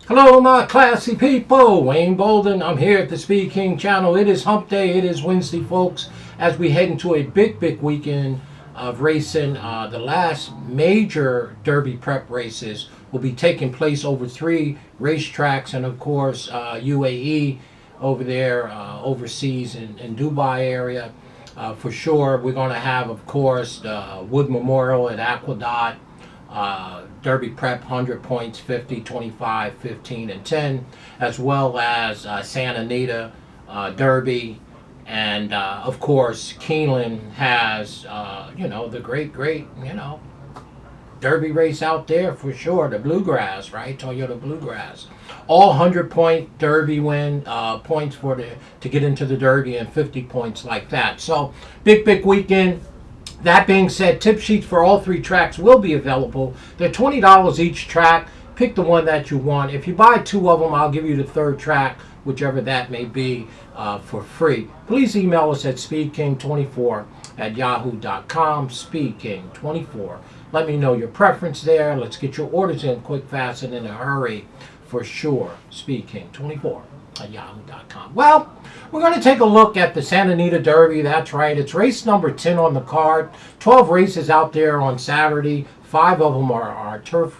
Hello, my classy people. Wayne Bolden. I'm here at the Speed King channel. It is hump day. It is Wednesday, folks, as we head into a big weekend of racing. The last major Derby prep races will be taking place over 3 racetracks and, of course, UAE over there, overseas in Dubai area. For sure, we're going to have, of course, the Wood Memorial at Aqueduct. Derby Prep 100 points, 50, 25, 15, and 10, as well as Santa Anita Derby. And of course, Keeneland has, the great, Derby race out there for sure. The Bluegrass, right? Toyota Bluegrass. All 100-point Derby win points to get into the Derby, and 50 points like that. So big weekend. That being said, tip sheets for all 3 tracks will be available. They're $20 each track. Pick the one that you want. If you buy 2 of them, I'll give you the 3rd track, whichever that may be, for free. Please email us at speedking24@yahoo.com. Speedking24. Let me know your preference there. Let's get your orders in quick, fast, and in a hurry for sure. Speedking24@yahoo.com. Well, we're going to take a look at the Santa Anita Derby. That's right. It's race number 10 on the card. 12 races out there on Saturday. 5 of them are turf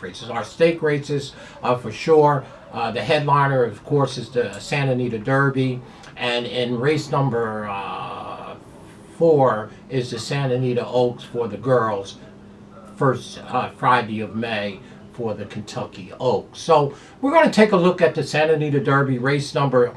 races, our stake races for sure. The headliner, of course, is the Santa Anita Derby. And in race number 4 is the Santa Anita Oaks for the girls. First Friday of May for the Kentucky Oaks. So we're going to take a look at the Santa Anita Derby, race number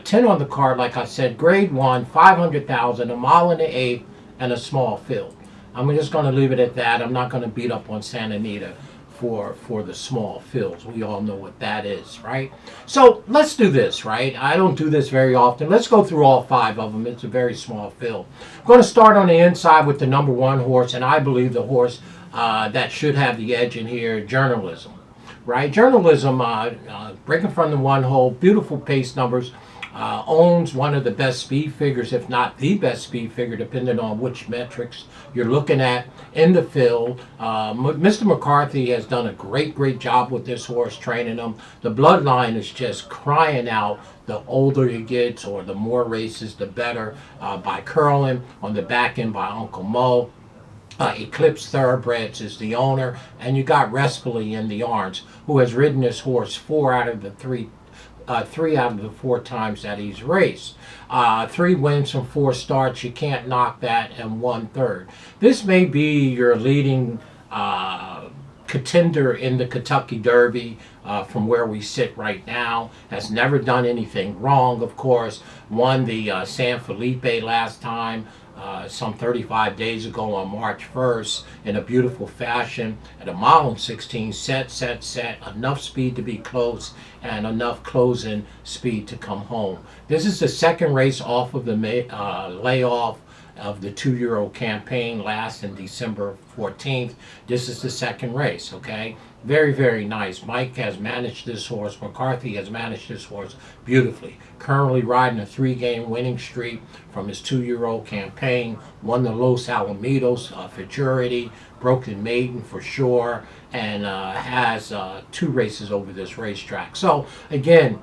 10 on the card. Like I said, grade 1, 500,000, a mile and an eighth, and a small field. I'm just going to leave it at that. I'm not going to beat up on Santa Anita for the small fields. We all know what that is, right? So let's do this, right? I don't do this very often. Let's go through all 5 of them. It's a very small field. I'm going to start on the inside with the number 1 horse, and I believe the horse that should have the edge in here, Journalism, right? Journalism, breaking from the 1 hole, beautiful pace numbers, owns one of the best speed figures, if not the best speed figure, depending on which metrics you're looking at in the field. Mr. McCarthy has done a great job with this horse, training him. The bloodline is just crying out. The older he gets, or the more races, the better, by Curlin, on the back end by Uncle Mo. Eclipse Thoroughbreds is the owner, and you got Respily in the arms, who has ridden this horse 3 out of the 4 times that he's raced. 3 wins from 4 starts. You can't knock that, and 1/3. This may be your leading contender in the Kentucky Derby from where we sit right now. Has never done anything wrong, of course. Won the San Felipe last time, some 35 days ago on March 1st in a beautiful fashion at a mile and 16, set, enough speed to be close and enough closing speed to come home. This is the 2nd race off of the layoff of the 2-year-old campaign last in December 14th. This is the 2nd race, okay? Very nice. Mike has managed this horse. McCarthy has managed this horse beautifully. Currently riding a 3-game winning streak from his 2-year-old campaign. Won the Los Alamitos Futurity, Broken Maiden for sure, and has 2 races over this racetrack. So again,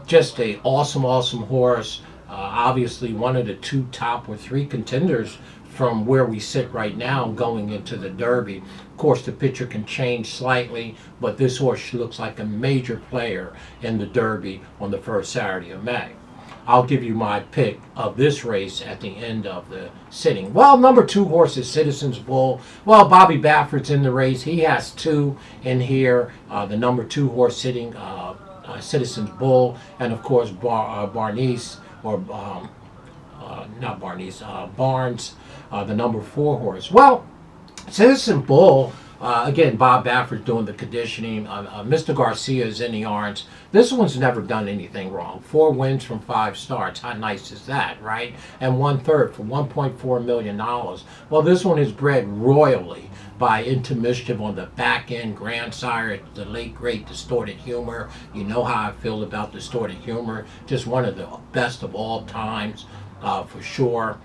just a awesome horse. Obviously one of the 2 top or 3 contenders from where we sit right now going into the Derby. Of course, the picture can change slightly, but this horse looks like a major player in the Derby on the first Saturday of May. I'll give you my pick of this race at the end of the sitting. Well, number 2 horse is Citizens Bull. Well, Bobby Baffert's in the race. He has 2 in here. The number 2 horse sitting, Citizens Bull, and of course Barnes, the number 4 horse. Well, Citizen Bull, again, Bob Baffert doing the conditioning. Mr. Garcia is in the arms. This one's never done anything wrong. 4 wins from 5 starts. How nice is that, right? And 1/3 for $1.4 million. Well, this one is bred royally by Into Mischief on the back end, grandsire, the late great Distorted Humor. You know how I feel about Distorted Humor. Just one of the best of all times, for sure.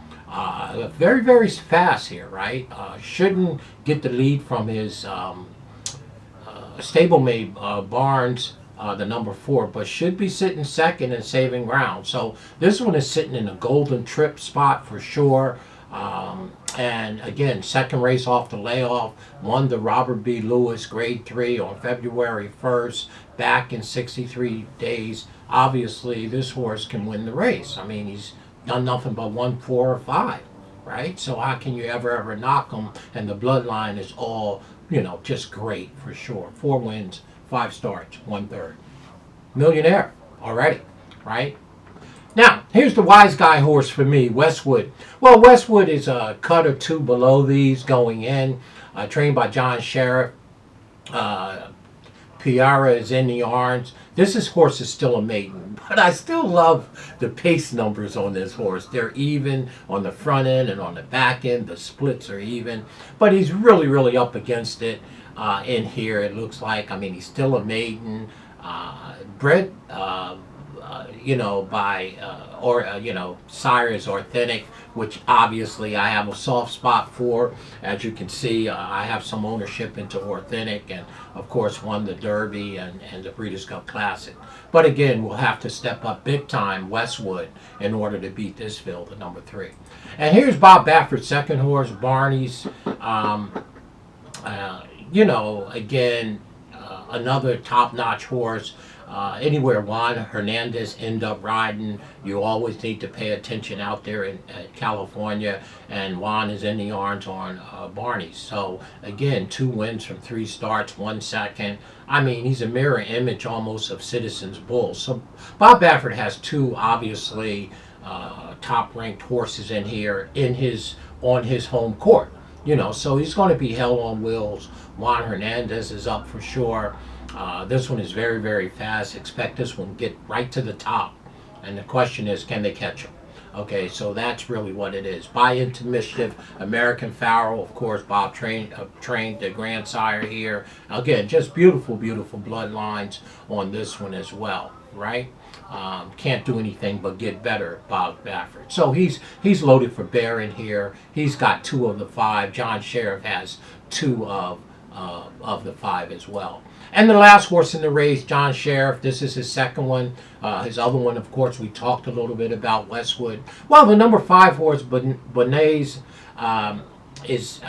Very fast here, right? Shouldn't get the lead from his stablemate Barnes, the number 4, but should be sitting second and saving ground. So this one is sitting in a golden trip spot for sure. And again, second race off the layoff, won the Robert B. Lewis Grade 3 on February 1st, back in 63 days. Obviously, this horse can win the race. I mean, he's done nothing but 1, 4, or 5, right? So how can you ever knock him? And the bloodline is all, just great for sure. 4 wins, 5 starts, 1/3. Millionaire already, right? Now, here's the wise guy horse for me, Westwood. Well, Westwood is a cut or 2 below these going in, trained by John Sheriff. Piara is in the arms. This horse is still a maiden, but I still love the pace numbers on this horse. They're even on the front end and on the back end. The splits are even, but he's really up against it in here, it looks like. I mean, he's still a maiden. Bred by Cyrus Authentic, which obviously I have a soft spot for. As you can see, I have some ownership into Authentic, and of course won the Derby and the Breeders' Cup Classic. But again, we'll have to step up big time Westwood in order to beat this field, the number 3. And here's Bob Baffert's second horse, Barney's. Again, another top-notch horse. Anywhere Juan Hernandez end up riding, you always need to pay attention out there in California, and Juan is in the arms on Barney's. So again, 2 wins from 3 starts, 1 second. I mean, he's a mirror image almost of Citizens Bull. So Bob Baffert has 2 obviously top-ranked horses in here on his home court. So he's going to be hell on wheels. Juan Hernandez is up for sure. This one is very fast. Expect this one to get right to the top. And the question is, can they catch him? Okay, so that's really what it is. Buy into Mischief, American Pharaoh, of course, Bob trained the grandsire here. Again, just beautiful bloodlines on this one as well, right? Can't do anything but get better, Bob Baffert. So he's loaded for bear in here. He's got 2 of the 5. John Sheriff has 2 of the 5 as well. And the last horse in the race, John Sheriff. This is his second one. His other one, of course, we talked a little bit about, Westwood. Well, the number 5 horse, Benays, is,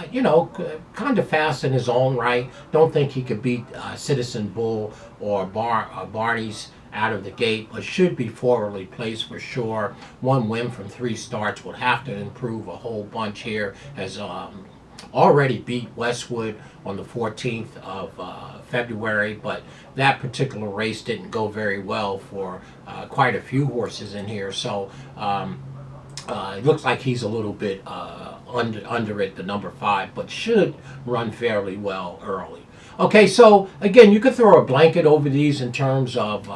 kind of fast in his own right. Don't think he could beat Citizen Bull or Barney's out of the gate, but should be forwardly placed for sure. 1 win from 3 starts. Will have to improve a whole bunch here. Has already beat Westwood on the 14th of February, but that particular race didn't go very well for quite a few horses in here. So it looks like he's a little bit under it, the number 5, but should run fairly well early. Okay, so again, you could throw a blanket over these in terms of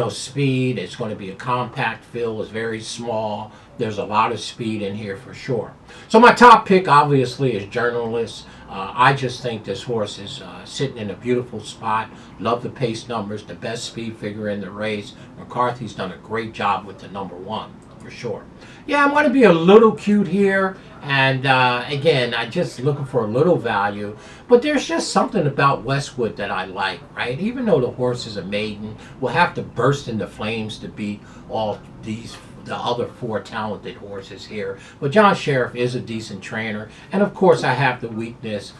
speed. It's going to be a compact field. It's very small. There's a lot of speed in here for sure. So my top pick obviously is Journalist. I just think this horse is sitting in a beautiful spot. Love the pace numbers, the best speed figure in the race. McCarthy's done a great job with the number 1 for sure. Yeah, I'm going to be a little cute here. And again, I'm just looking for a little value. But there's just something about Westwood that I like, right? Even though the horse is a maiden, we'll have to burst into flames to beat all the other 4 talented horses here. But John Sheriff is a decent trainer. And of course, I have the weakness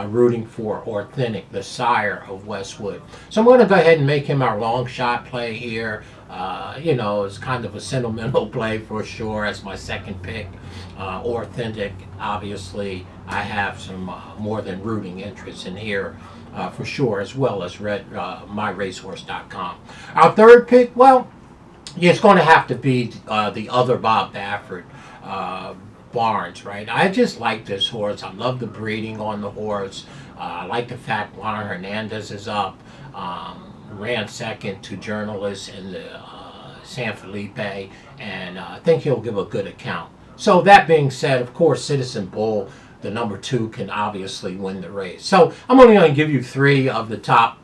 rooting for Authentic, the sire of Westwood. So I'm going to go ahead and make him our long shot play here. It's kind of a sentimental play for sure as my second pick. Authentic, obviously, I have some more than rooting interest in here for sure, as well as myracehorse.com. Our third pick, well, it's going to have to be the other Bob Baffert, Barnes, right? I just like this horse. I love the breeding on the horse. I like the fact Juan Hernandez is up. Ran second to Journalists in the San Felipe, and I think he'll give a good account. So that being said, of course, Citizen Bull, the number 2, can obviously win the race. So I'm only going to give you 3 of the top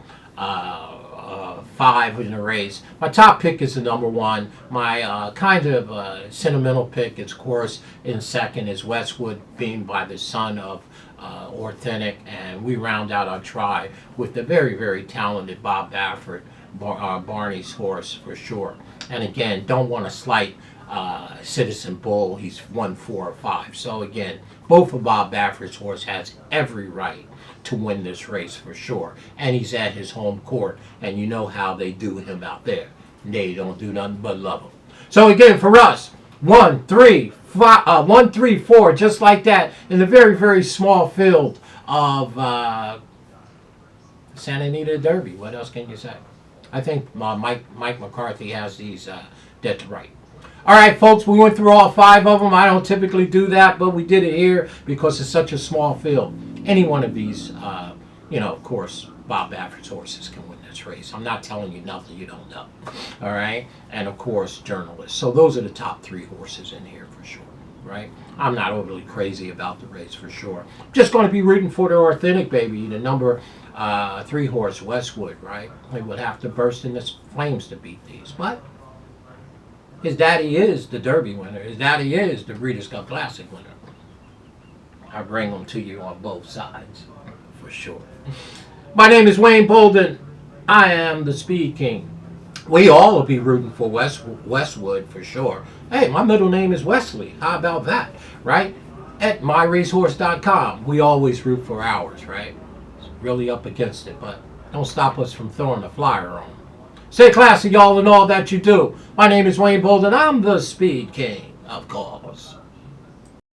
5 in the race. My top pick is the number 1. My kind of sentimental pick is, of course, in second is Westwood, being by the son of Authentic, and we round out our try with the very, very talented Bob Baffert, Barney's horse for sure. And again, don't want to slight Citizen Bull. He's 1, 4, or 5. So again, both of Bob Baffert's horse has every right to win this race for sure. And he's at his home court, and you know how they do him out there. They don't do nothing but love him. So again, for us, 1, 3, 5, 1, 3, 4, just like that, in the very, very small field of Santa Anita Derby. What else can you say? I think Mike McCarthy has these dead to right. All right, folks, we went through all 5 of them. I don't typically do that, but we did it here because it's such a small field. Any one of these, of course, Bob Baffert's horses can win this race. I'm not telling you nothing you don't know. All right? And, of course, journalists. So those are the top 3 horses in here for sure. Right? I'm not overly crazy about the race for sure. Just going to be rooting for the Authentic baby, the number 3 horse, Westwood, right? He would have to burst into flames to beat these. But his daddy is the Derby winner. His daddy is the Breeders' Cup Classic winner. I bring them to you on both sides, for sure. My name is Wayne Bolden. I am the Speed King. We all will be rooting for Westwood, for sure. Hey, my middle name is Wesley. How about that, right? At myracehorse.com, we always root for ours, right? It's really up against it, but don't stop us from throwing a flyer on. Stay classy, y'all, in all that you do. My name is Wayne Bolden. I'm the Speed King, of course.